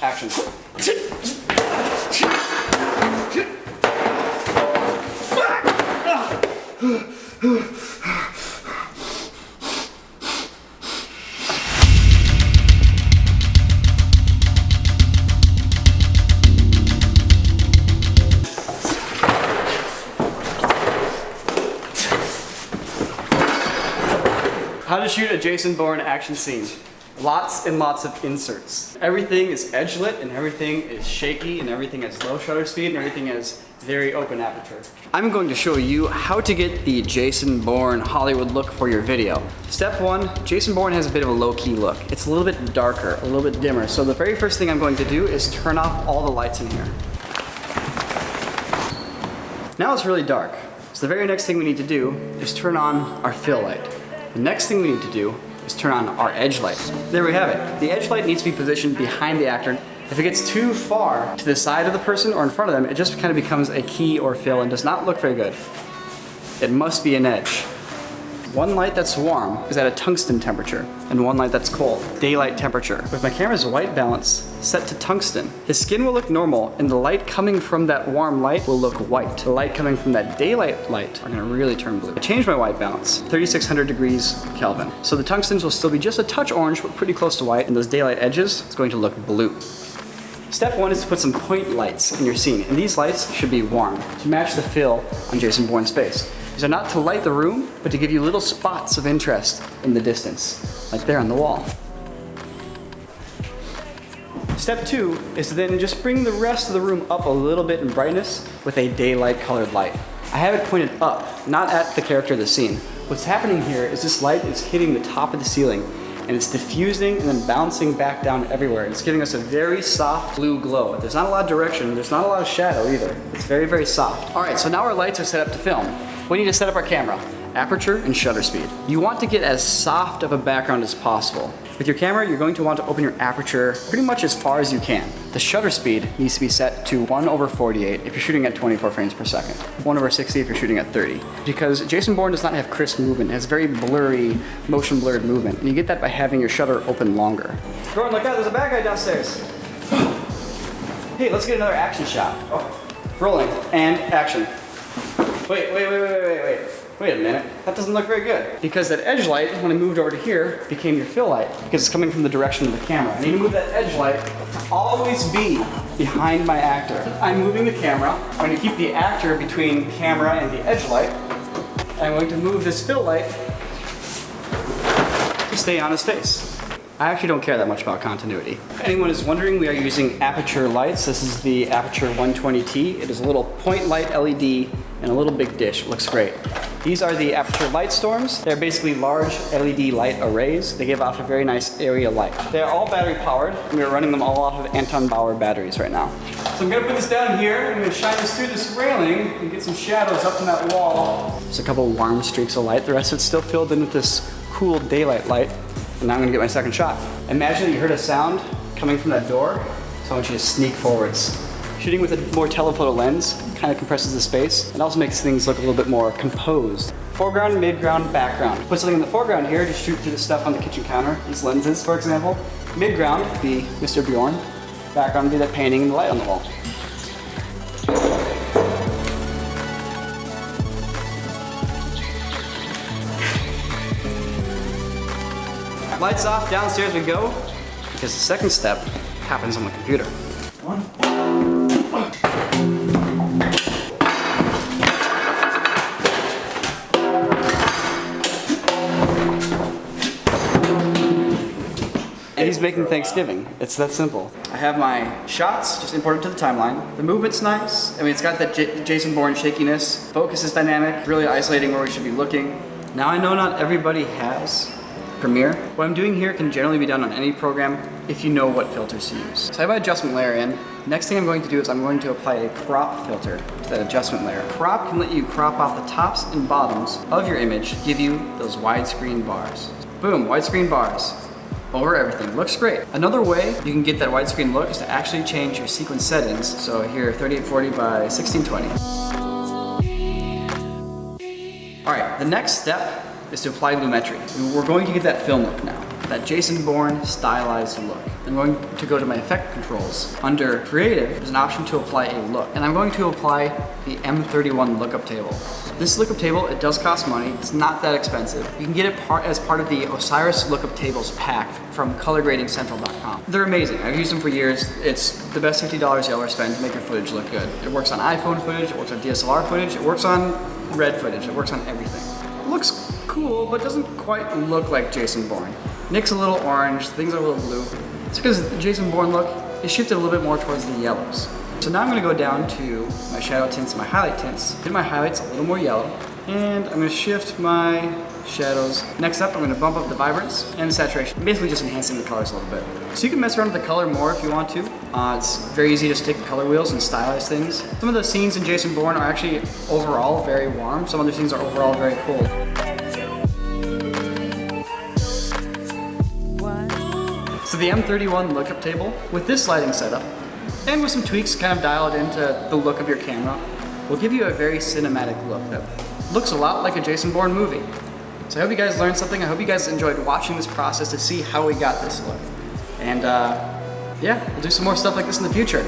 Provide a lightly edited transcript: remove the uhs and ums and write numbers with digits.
Action. How to shoot a Jason Bourne action scene. Lots and lots of inserts. Everything is edge lit and everything is shaky and everything has low shutter speed and everything has very open aperture. I'm going to show you how to get the Jason Bourne Hollywood look for your video. Step one, Jason Bourne has a bit of a low-key look. It's a little bit darker, a little bit dimmer. So the very first thing I'm going to do is turn off all the lights in here. Now it's really dark. So the very next thing we need to do is turn on our fill light. The next thing we need to do is turn on our edge light. There we have it. The edge light needs to be positioned behind the actor. If it gets too far to the side of the person or in front of them, it just kind of becomes a key or fill and does not look very good. It must be an edge. One light that's warm is at a tungsten temperature, and one light that's cold, daylight temperature. With my camera's white balance set to tungsten, his skin will look normal, and the light coming from that warm light will look white. The light coming from that daylight light are gonna really turn blue. I changed my white balance, 3600 degrees Kelvin. So the tungstens will still be just a touch orange, but pretty close to white, and those daylight edges, it's going to look blue. Step one is to put some point lights in your scene, and these lights should be warm to match the fill on Jason Bourne's face. These are not to light the room, but to give you little spots of interest in the distance, like there on the wall. Step two is to then just bring the rest of the room up a little bit in brightness with a daylight colored light. I have it pointed up, not at the character of the scene. What's happening here is this light is hitting the top of the ceiling, and it's diffusing and then bouncing back down everywhere. It's giving us a very soft blue glow. There's not a lot of direction, there's not a lot of shadow either. It's very, very soft. All right, so now our lights are set up to film. We need to set up our camera, aperture and shutter speed. You want to get as soft of a background as possible. With your camera, you're going to want to open your aperture pretty much as far as you can. The shutter speed needs to be set to 1/48 if you're shooting at 24 frames per second, 1/60 if you're shooting at 30. Because Jason Bourne does not have crisp movement, it has very blurry, motion blurred movement. And you get that by having your shutter open longer. Gordon, look out, there's a bad guy downstairs. Hey, let's get another action shot. Oh. Rolling, and action. Wait a minute. That doesn't look very good. Because that edge light, when I moved over to here, became your fill light because it's coming from the direction of the camera. I need to move that edge light to always be behind my actor. I'm moving the camera. I'm going to keep the actor between the camera and the edge light. I'm going to move this fill light to stay on his face. I actually don't care that much about continuity. If anyone is wondering, we are using aperture lights. This is the Aperture 120T. It is a little point light LED and a little big dish. It looks great. These are the Aperture Light Storms. They're basically large LED light arrays. They give off a very nice area light. They're all battery powered, and we're running them all off of Anton Bauer batteries right now. So I'm gonna put this down here, I'm gonna shine this through this railing and get some shadows up in that wall. Just a couple warm streaks of light. The rest of it's still filled in with this cool daylight light. And now I'm gonna get my second shot. Imagine that you heard a sound coming from that door, so I want you to sneak forwards. Shooting with a more telephoto lens kind of compresses the space and also makes things look a little bit more composed. Foreground, midground, background. Put something in the foreground here to shoot through the stuff on the kitchen counter, these lenses, for example. Midground would be Mr. Bjorn. Background would be that painting and the light on the wall. Lights off, downstairs we go, because the second step happens on the computer. And he's making Thanksgiving. It's that simple. I have my shots, just imported to the timeline. The movement's nice. I mean, it's got that Jason Bourne shakiness. Focus is dynamic, really isolating where we should be looking. Now I know not everybody has Premiere. What I'm doing here can generally be done on any program if you know what filters to use. So I have my adjustment layer in. Next thing I'm going to do is I'm going to apply a crop filter to that adjustment layer. Crop can let you crop off the tops and bottoms of your image to give you those widescreen bars. Boom, widescreen bars over everything. Looks great. Another way you can get that widescreen look is to actually change your sequence settings. So here, 3840 by 1620. All right, the next step is to apply lumetri. We're going to get that film look now. that Jason Bourne stylized look. I'm going to go to my effect controls. Under creative, there's an option to apply a look. And I'm going to apply the M31 lookup table. This lookup table, it does cost money. It's not that expensive. You can get it as part of the Osiris lookup tables pack from colorgradingcentral.com. They're amazing. I've used them for years. It's the best $50 you'll ever spend to make your footage look good. It works on iPhone footage, it works on DSLR footage, it works on red footage, it works on everything. It looks cool, but doesn't quite look like Jason Bourne. Nick's a little orange, things are a little blue. It's because the Jason Bourne look is shifted a little bit more towards the yellows. So now I'm gonna go down to my shadow tints and my highlight tints, get my highlights a little more yellow, and I'm gonna shift my shadows. Next up, I'm gonna bump up the vibrance and the saturation, basically just enhancing the colors a little bit. So you can mess around with the color more if you want to. It's very easy to just take the color wheels and stylize things. Some of the scenes in Jason Bourne are actually overall very warm. Some other scenes are overall very cold. So the M31 lookup table, with this lighting setup, and with some tweaks to kind of dial it into the look of your camera, will give you a very cinematic look that looks a lot like a Jason Bourne movie. So I hope you guys learned something. I hope you guys enjoyed watching this process to see how we got this look. And yeah, we'll do some more stuff like this in the future.